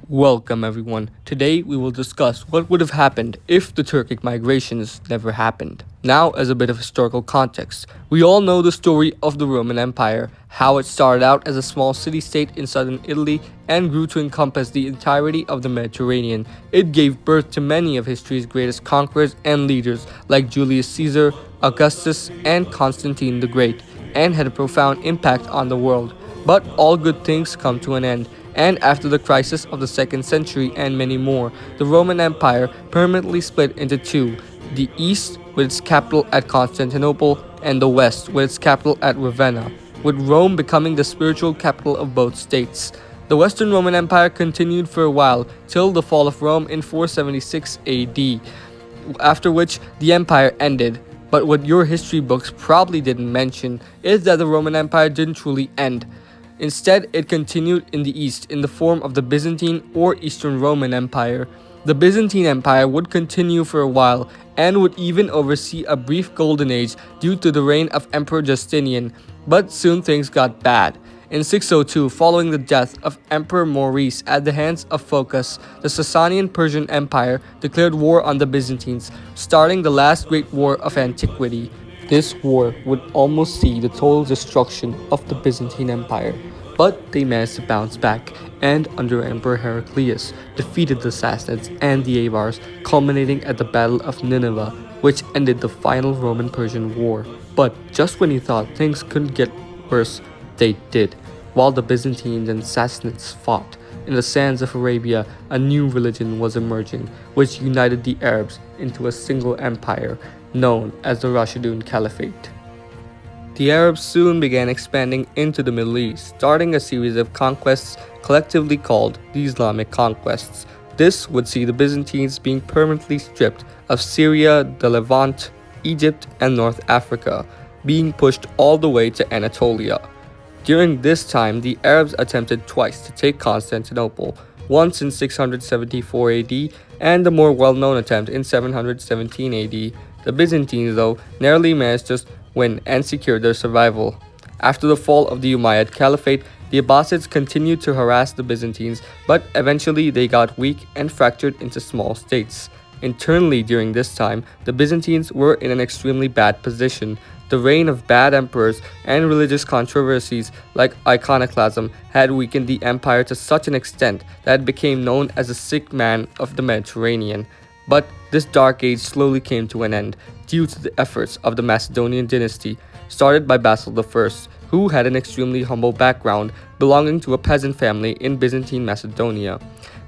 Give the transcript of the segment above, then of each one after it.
Welcome everyone. Today we will discuss what would have happened if the Turkic migrations never happened. Now, as a bit of historical context, we all know the story of the Roman Empire, how it started out as a small city-state in southern Italy and grew to encompass the entirety of the Mediterranean. It gave birth to many of history's greatest conquerors and leaders like Julius Caesar, Augustus, and Constantine the Great, and had a profound impact on the world. But all good things come to an end, and after the crisis of the 2nd century and many more, the Roman Empire permanently split into two: the East with its capital at Constantinople and the West with its capital at Ravenna, with Rome becoming the spiritual capital of both states. The Western Roman Empire continued for a while till the fall of Rome in 476 AD, after which the empire ended. But what your history books probably didn't mention is that the Roman Empire didn't truly end. Instead, it continued in the east in the form of the Byzantine or Eastern Roman Empire. The Byzantine Empire would continue for a while and would even oversee a brief golden age due to the reign of Emperor Justinian, but soon things got bad. In 602, following the death of Emperor Maurice at the hands of Phocas, the Sasanian Persian Empire declared war on the Byzantines, starting the last great war of antiquity. This war would almost see the total destruction of the Byzantine Empire, but they managed to bounce back and, under Emperor Heraclius, defeated the Sassanids and the Avars, culminating at the Battle of Nineveh, which ended the final Roman-Persian War. But just when you thought things couldn't get worse, they did. While the Byzantines and Sassanids fought, in the sands of Arabia, a new religion was emerging, which united the Arabs into a single empire, known as the Rashidun Caliphate. The Arabs soon began expanding into the Middle East, starting a series of conquests collectively called the Islamic conquests. This would see the Byzantines being permanently stripped of Syria, the Levant, Egypt, and North Africa, being pushed all the way to Anatolia. During this time, the Arabs attempted twice to take Constantinople, once in 674 AD and the more well-known attempt in 717 AD. The Byzantines, though, narrowly managed to win and secure their survival. After the fall of the Umayyad Caliphate, the Abbasids continued to harass the Byzantines, but eventually they got weak and fractured into small states. Internally during this time, the Byzantines were in an extremely bad position. The reign of bad emperors and religious controversies like iconoclasm had weakened the empire to such an extent that it became known as the sick man of the Mediterranean. But this dark age slowly came to an end due to the efforts of the Macedonian dynasty, started by Basil I, who had an extremely humble background belonging to a peasant family in Byzantine Macedonia.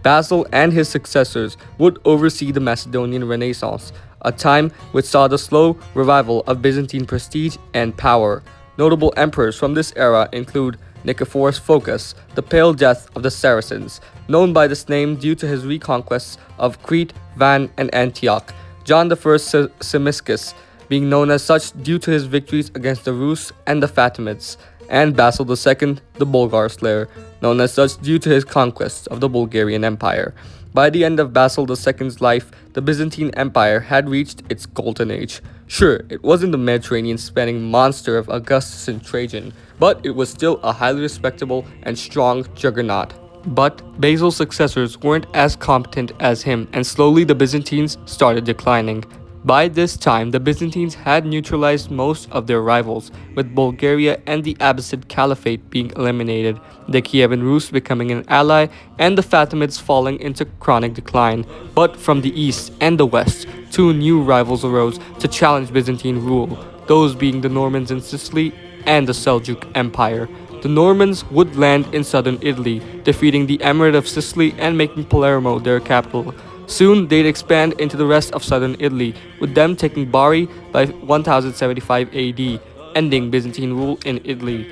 Basil and his successors would oversee the Macedonian Renaissance, a time which saw the slow revival of Byzantine prestige and power. Notable emperors from this era include Nicephorus Phocas, the Pale Death of the Saracens, known by this name due to his reconquests of Crete, Van, and Antioch; John I Semiscus, being known as such due to his victories against the Rus and the Fatimids; and Basil II, the Bulgar Slayer, known as such due to his conquests of the Bulgarian Empire. By the end of Basil II's life, the Byzantine Empire had reached its golden age. Sure, it wasn't the Mediterranean-spanning monster of Augustus and Trajan, but it was still a highly respectable and strong juggernaut. But Basil's successors weren't as competent as him, and slowly the Byzantines started declining. By this time, the Byzantines had neutralized most of their rivals, with Bulgaria and the Abbasid Caliphate being eliminated, the Kievan Rus becoming an ally, and the Fatimids falling into chronic decline. But from the east and the west, two new rivals arose to challenge Byzantine rule, those being the Normans in Sicily and the Seljuk Empire. The Normans would land in southern Italy, defeating the Emirate of Sicily and making Palermo their capital. Soon, they'd expand into the rest of southern Italy, with them taking Bari by 1075 AD, ending Byzantine rule in Italy.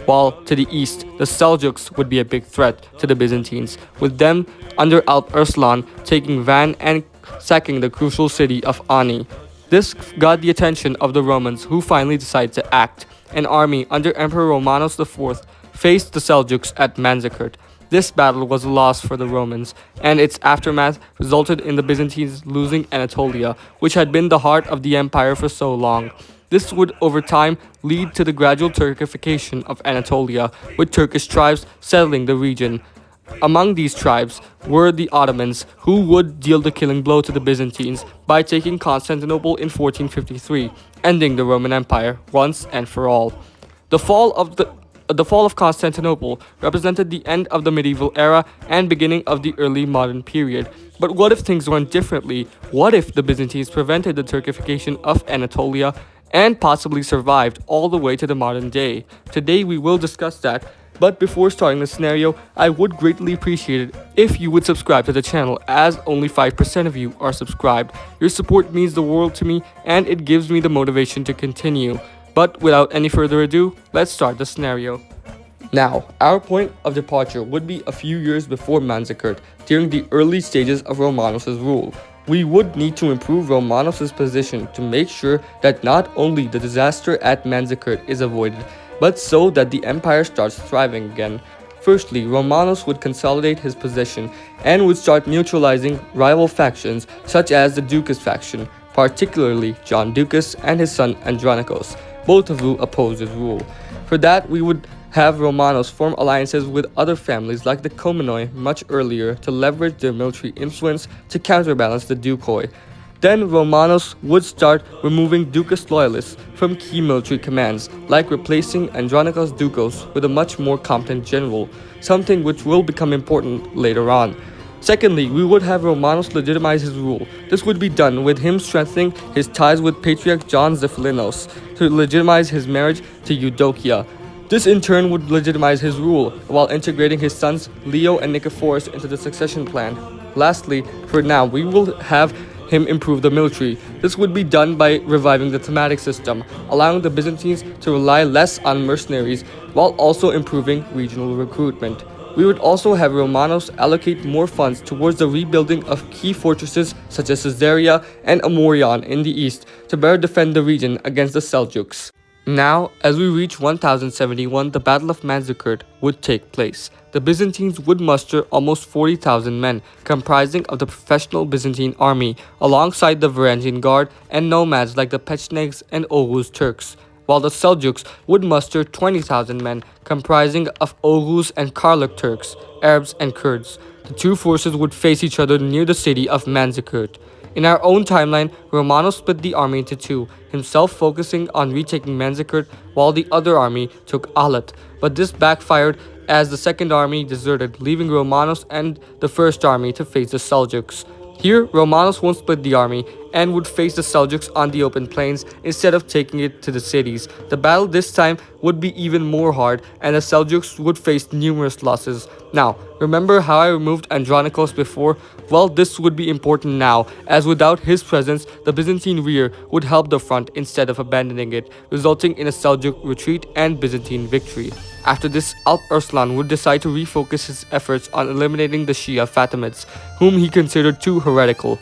While to the east, the Seljuks would be a big threat to the Byzantines, with them under Alp Arslan taking Van and sacking the crucial city of Ani. This got the attention of the Romans, who finally decided to act. An army under Emperor Romanos IV faced the Seljuks at Manzikert. This battle was a loss for the Romans, and its aftermath resulted in the Byzantines losing Anatolia, which had been the heart of the empire for so long. This would over time lead to the gradual Turkification of Anatolia, with Turkish tribes settling the region. Among these tribes were the Ottomans, who would deal the killing blow to the Byzantines by taking Constantinople in 1453, ending the Roman Empire once and for all. The fall of Constantinople represented the end of the medieval era and beginning of the early modern period. But what if things went differently? What if the Byzantines prevented the Turkification of Anatolia and possibly survived all the way to the modern day? Today we will discuss that. But before starting the scenario, I would greatly appreciate it if you would subscribe to the channel, as only 5% of you are subscribed. Your support means the world to me and it gives me the motivation to continue. But without any further ado, let's start the scenario. Now, our point of departure would be a few years before Manzikert, during the early stages of Romanos' rule. We would need to improve Romanos' position to make sure that not only the disaster at Manzikert is avoided, but so that the empire starts thriving again. Firstly, Romanos would consolidate his position and would start neutralizing rival factions such as the Ducas faction, particularly John Ducas and his son Andronicos, both of whom opposed his rule. For that, we would have Romanos form alliances with other families like the Komnenoi much earlier to leverage their military influence to counterbalance the Ducoi. Then Romanos would start removing Ducas loyalists from key military commands, like replacing Andronikos Dukos with a much more competent general, something which will become important later on. Secondly, we would have Romanos legitimize his rule. This would be done with him strengthening his ties with Patriarch John Zephylinos to legitimize his marriage to Eudokia. This in turn would legitimize his rule, while integrating his sons Leo and Nicephorus into the succession plan. Lastly, for now, we will have him improve the military. This would be done by reviving the thematic system, allowing the Byzantines to rely less on mercenaries, while also improving regional recruitment. We would also have Romanos allocate more funds towards the rebuilding of key fortresses such as Caesarea and Amorion in the east to better defend the region against the Seljuks. Now, as we reach 1071, the Battle of Manzikert would take place. The Byzantines would muster almost 40,000 men, comprising of the professional Byzantine army, alongside the Varangian Guard and nomads like the Pechenegs and Oghuz Turks, while the Seljuks would muster 20,000 men, comprising of Oghuz and Karluk Turks, Arabs and Kurds. The two forces would face each other near the city of Manzikert. In our own timeline, Romanos split the army into two, himself focusing on retaking Manzikert while the other army took Alat, but this backfired as the second army deserted, leaving Romanos and the first army to face the Seljuks. Here, Romanos won't split the army and would face the Seljuks on the open plains instead of taking it to the cities. The battle this time would be even more hard, and the Seljuks would face numerous losses. Now, remember how I removed Andronikos before? Well, this would be important now, as without his presence, the Byzantine rear would help the front instead of abandoning it, resulting in a Seljuk retreat and Byzantine victory. After this, Alp Arslan would decide to refocus his efforts on eliminating the Shia Fatimids, whom he considered too heretical.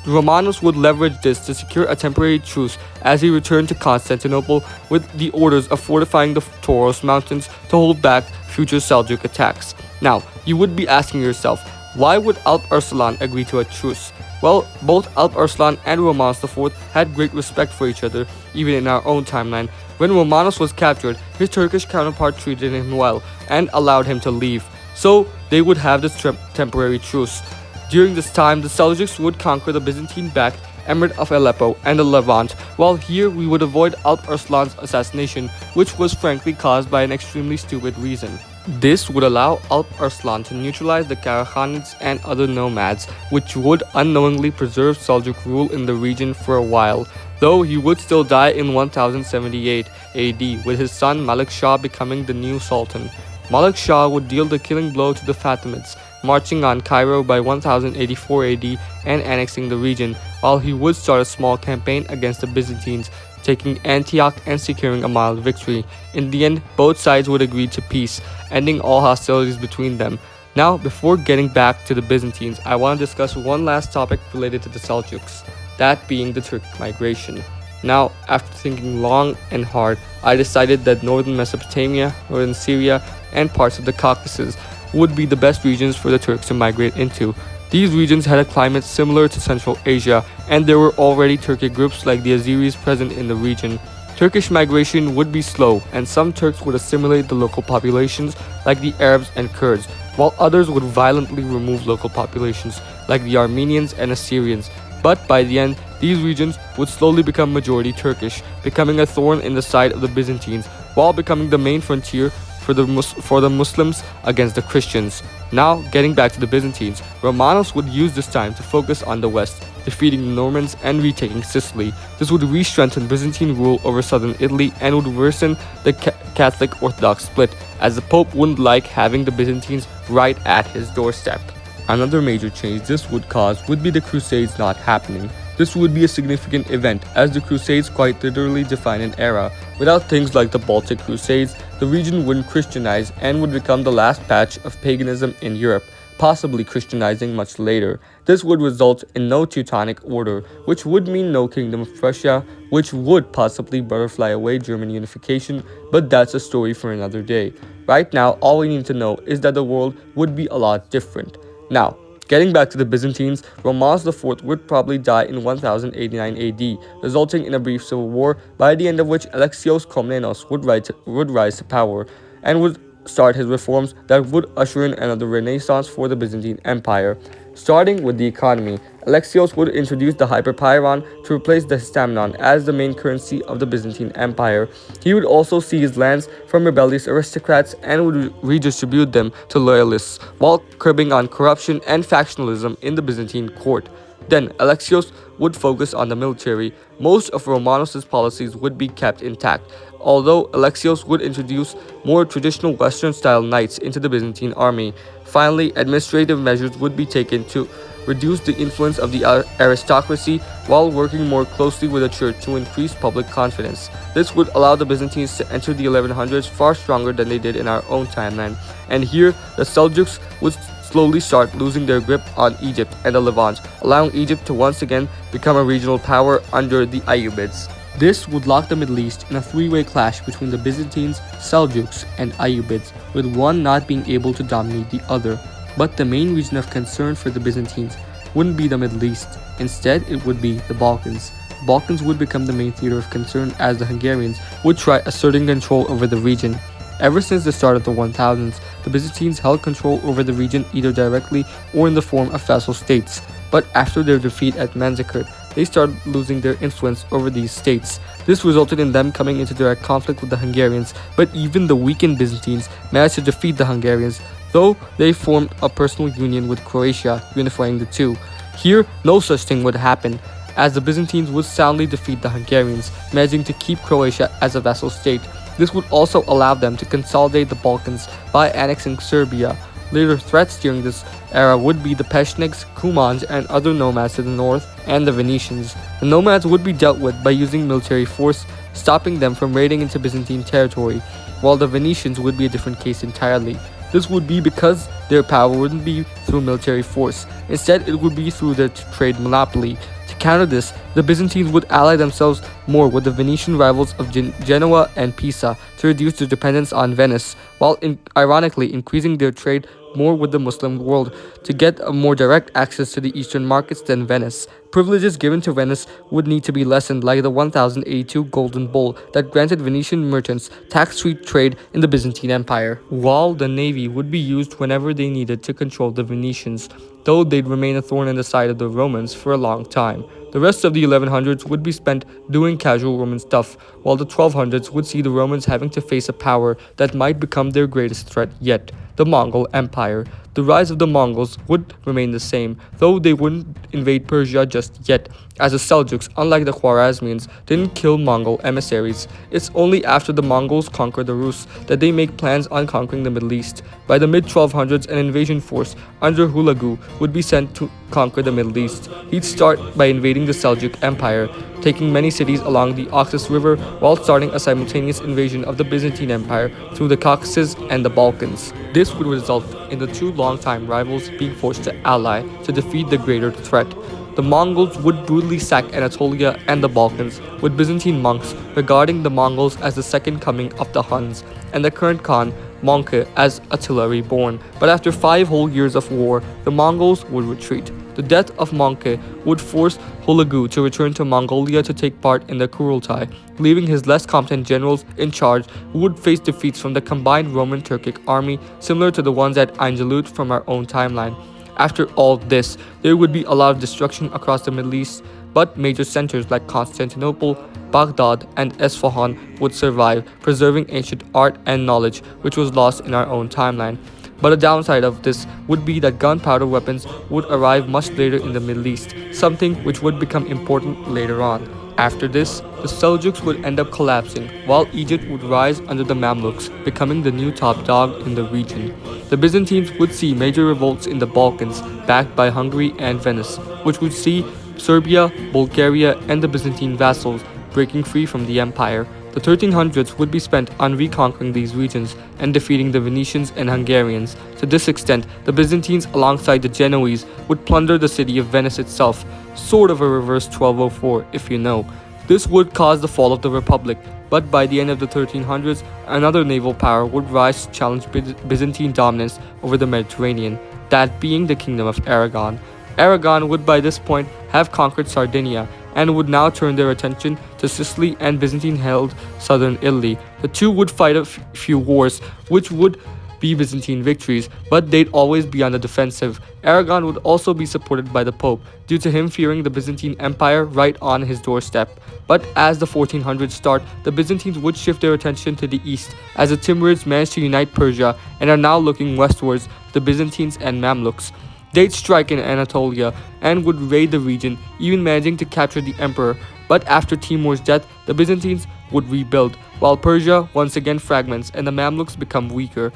Romanos would leverage this to secure a temporary truce as he returned to Constantinople with the orders of fortifying the Taurus Mountains to hold back future Seljuk attacks. Now, you would be asking yourself, why would Alp Arslan agree to a truce? Well, both Alp Arslan and Romanos IV had great respect for each other, even in our own timeline. When Romanos was captured, his Turkish counterpart treated him well and allowed him to leave, so they would have this temporary truce. During this time, the Seljuks would conquer the Byzantine-backed Emirate of Aleppo and the Levant, while here we would avoid Alp Arslan's assassination, which was frankly caused by an extremely stupid reason. This would allow Alp Arslan to neutralize the Karakhanids and other nomads, which would unknowingly preserve Seljuk rule in the region for a while, though he would still die in 1078 AD, with his son Malik Shah becoming the new sultan. Malik Shah would deal the killing blow to the Fatimids, marching on Cairo by 1084 AD and annexing the region, while he would start a small campaign against the Byzantines, taking Antioch and securing a mild victory. In the end, both sides would agree to peace, ending all hostilities between them. Now, before getting back to the Byzantines, I want to discuss one last topic related to the Seljuks, that being the Turkic migration. Now, after thinking long and hard, I decided that northern Mesopotamia, northern Syria, and parts of the Caucasus would be the best regions for the Turks to migrate into. These regions had a climate similar to Central Asia, and there were already Turkic groups like the Azeris present in the region. Turkish migration would be slow, and some Turks would assimilate the local populations like the Arabs and Kurds, while others would violently remove local populations like the Armenians and Assyrians. But by the end, these regions would slowly become majority Turkish, becoming a thorn in the side of the Byzantines, while becoming the main frontier for the Muslims against the Christians. Now, getting back to the Byzantines, Romanos would use this time to focus on the west, defeating the Normans and retaking Sicily. This would re-strengthen Byzantine rule over southern Italy and would worsen the Catholic Orthodox split, as the Pope wouldn't like having the Byzantines right at his doorstep. Another major change this would cause would be the Crusades not happening. This would be a significant event, as the Crusades quite literally define an era. Without things like the Baltic Crusades, the region wouldn't Christianize and would become the last patch of paganism in Europe, possibly Christianizing much later. This would result in no Teutonic Order, which would mean no Kingdom of Prussia, which would possibly butterfly away German unification, but that's a story for another day. Right now, all we need to know is that the world would be a lot different. Now, getting back to the Byzantines, Romanos IV would probably die in 1089 AD, resulting in a brief civil war, by the end of which Alexios Komnenos would rise to power, and would start his reforms that would usher in another renaissance for the Byzantine Empire. Starting with the economy, Alexios would introduce the hyperpyron to replace the histamenon as the main currency of the Byzantine Empire. He would also seize lands from rebellious aristocrats and would redistribute them to loyalists, while curbing on corruption and factionalism in the Byzantine court. Then, Alexios would focus on the military. Most of Romanos' policies would be kept intact, although Alexios would introduce more traditional Western-style knights into the Byzantine army. Finally, administrative measures would be taken to reduce the influence of the aristocracy while working more closely with the church to increase public confidence. This would allow the Byzantines to enter the 1100s far stronger than they did in our own timeline. And here, the Seljuks would slowly start losing their grip on Egypt and the Levant, allowing Egypt to once again become a regional power under the Ayyubids. This would lock the Middle East in a three-way clash between the Byzantines, Seljuks, and Ayyubids, with one not being able to dominate the other. But the main reason of concern for the Byzantines wouldn't be the Middle East. Instead, it would be the Balkans. The Balkans would become the main theater of concern, as the Hungarians would try asserting control over the region. Ever since the start of the 1000s, the Byzantines held control over the region either directly or in the form of vassal states. But after their defeat at Manzikert, they started losing their influence over these states. This resulted in them coming into direct conflict with the Hungarians, but even the weakened Byzantines managed to defeat the Hungarians, though they formed a personal union with Croatia, unifying the two. Here, no such thing would happen, as the Byzantines would soundly defeat the Hungarians, managing to keep Croatia as a vassal state. This would also allow them to consolidate the Balkans by annexing Serbia. Later threats during this era would be the Peshniks, Cumans, and other nomads to the north, and the Venetians. The nomads would be dealt with by using military force, stopping them from raiding into Byzantine territory, while the Venetians would be a different case entirely. This would be because their power wouldn't be through military force. Instead, it would be through their trade monopoly. To counter this, the Byzantines would ally themselves more with the Venetian rivals of Genoa and Pisa to reduce their dependence on Venice, while ironically increasing their trade more with the Muslim world to get a more direct access to the eastern markets than Venice. Privileges given to Venice would need to be lessened, like the 1082 Golden Bull that granted Venetian merchants tax-free trade in the Byzantine Empire, while the navy would be used whenever they needed to control the Venetians, though they'd remain a thorn in the side of the Romans for a long time. The rest of the 1100s would be spent doing casual Roman stuff, while the 1200s would see the Romans having to face a power that might become their greatest threat yet, the Mongol Empire. The rise of the Mongols would remain the same, though they wouldn't invade Persia just yet, as the Seljuks, unlike the Khwarezmians, didn't kill Mongol emissaries. It's only after the Mongols conquer the Rus that they make plans on conquering the Middle East. By the mid-1200s, an invasion force under Hulagu would be sent to conquer the Middle East. He'd start by invading the Seljuk Empire, taking many cities along the Oxus River, while starting a simultaneous invasion of the Byzantine Empire through the Caucasus and the Balkans. This would result in the two longtime rivals being forced to ally to defeat the greater threat. The Mongols would brutally sack Anatolia and the Balkans, with Byzantine monks regarding the Mongols as the second coming of the Huns, and the current Khan Mongke as Attila reborn. But after 5 whole years of war, the Mongols would retreat. The death of Mongke would force Hulagu to return to Mongolia to take part in the Kurultai, leaving his less competent generals in charge who would face defeats from the combined Roman-Turkic army similar to the ones at Angelut from our own timeline. After all this, there would be a lot of destruction across the Middle East, but major centers like Constantinople, Baghdad, and Esfahan would survive, preserving ancient art and knowledge which was lost in our own timeline. But a downside of this would be that gunpowder weapons would arrive much later in the Middle East, something which would become important later on. After this, the Seljuks would end up collapsing, while Egypt would rise under the Mamluks, becoming the new top dog in the region. The Byzantines would see major revolts in the Balkans, backed by Hungary and Venice, which would see Serbia, Bulgaria, and the Byzantine vassals breaking free from the empire. The 1300s would be spent on reconquering these regions and defeating the Venetians and Hungarians. To this extent, the Byzantines alongside the Genoese would plunder the city of Venice itself, sort of a reverse 1204 if you know. This would cause the fall of the Republic, but by the end of the 1300s, another naval power would rise to challenge Byzantine dominance over the Mediterranean, that being the Kingdom of Aragon. Aragon would by this point have conquered Sardinia and would now turn their attention to Sicily and Byzantine-held southern Italy. The two would fight a few wars, which would be Byzantine victories, but they'd always be on the defensive. Aragon would also be supported by the Pope, due to him fearing the Byzantine Empire right on his doorstep. But as the 1400s start, the Byzantines would shift their attention to the east, as the Timurids managed to unite Persia and are now looking westwards, the Byzantines and Mamluks. They'd strike in Anatolia and would raid the region, even managing to capture the emperor. But after Timur's death, the Byzantines would rebuild, while Persia once again fragments and the Mamluks become weaker.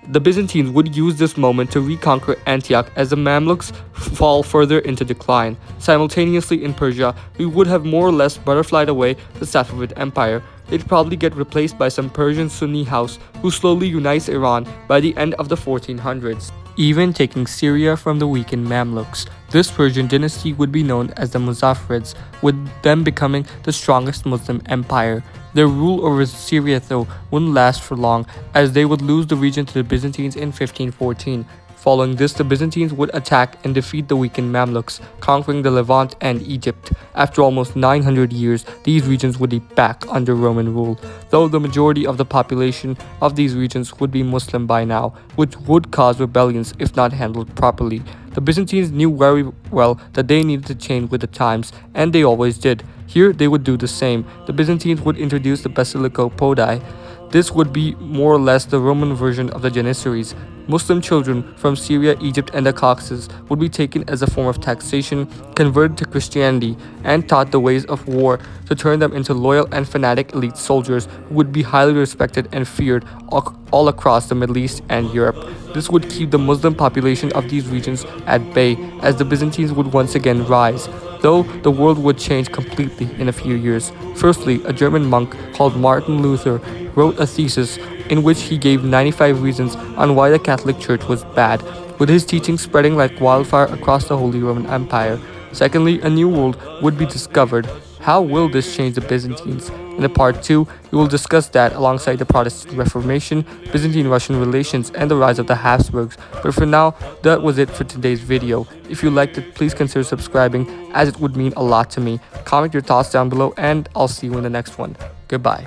The Byzantines would use this moment to reconquer Antioch as the Mamluks fall further into decline. Simultaneously in Persia, we would have more or less butterflied away the Safavid Empire. They'd probably get replaced by some Persian Sunni house who slowly unites Iran by the end of the 1400s, even taking Syria from the weakened Mamluks. This Persian dynasty would be known as the Muzaffarids, with them becoming the strongest Muslim empire. Their rule over Syria, though, wouldn't last for long, as they would lose the region to the Byzantines in 1514. Following this, the Byzantines would attack and defeat the weakened Mamluks, conquering the Levant and Egypt. After almost 900 years, these regions would be back under Roman rule, though the majority of the population of these regions would be Muslim by now, which would cause rebellions if not handled properly. The Byzantines knew very well that they needed to change with the times, and they always did. Here, they would do the same. The Byzantines would introduce the Basilico Podii. This would be more or less the Roman version of the Janissaries. Muslim children from Syria, Egypt, and the Caucasus would be taken as a form of taxation, converted to Christianity, and taught the ways of war to turn them into loyal and fanatic elite soldiers who would be highly respected and feared all across the Middle East and Europe. This would keep the Muslim population of these regions at bay, as the Byzantines would once again rise, though the world would change completely in a few years. Firstly, a German monk called Martin Luther wrote a thesis in which he gave 95 reasons on why the Catholic Church was bad, with his teachings spreading like wildfire across the Holy Roman Empire. Secondly, a new world would be discovered. How will this change the Byzantines? In the part 2, we will discuss that alongside the Protestant Reformation, Byzantine-Russian relations, and the rise of the Habsburgs. But for now, that was it for today's video. If you liked it, please consider subscribing, as it would mean a lot to me. Comment your thoughts down below, and I'll see you in the next one. Goodbye.